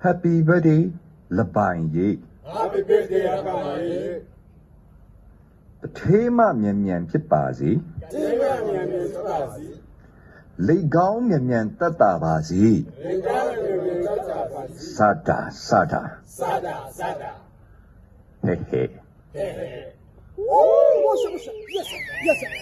Happy birthday လပိုင်ရေး Happy birthday အပါရေ တထေးမမြန်မြန်ဖြစ်ပါစေ ဒီကမြန်မြန်စပါစီ လိတ်ကောင်းမြန်မြန်တက်တာပါစေ ဒီကမြန်မြန်စပါစီ စတာစတာ စတာစတာ ဟဲ့ဟဲ့ ဟဲ့ဟဲ့ Oh, yes, yes, yes.